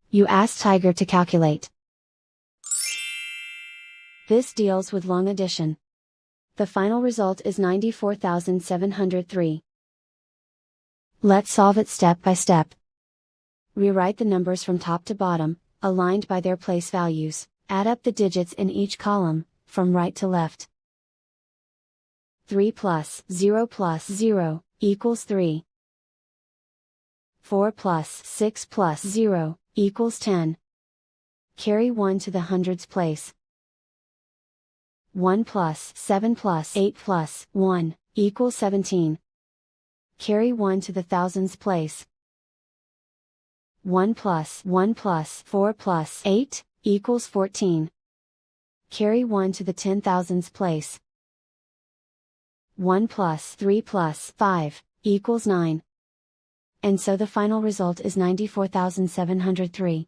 You ask Tiger to calculate. This deals with long addition. The final result is 94,703. Let's solve it step by step. Rewrite the numbers from top to bottom, aligned by their place values. Add up the digits in each column, from right to left. 3 plus 0 plus 0 equals 3. 4 plus 6 plus 0 equals 10. Carry 1 to the hundreds place. 1 plus 7 plus 8 plus 1 equals 17. Carry 1 to the thousands place. 1 plus 4 plus 8 equals 14. Carry 1 to the 10,000s place. 1 plus 3 plus 5 equals 9. And so the final result is 94,703.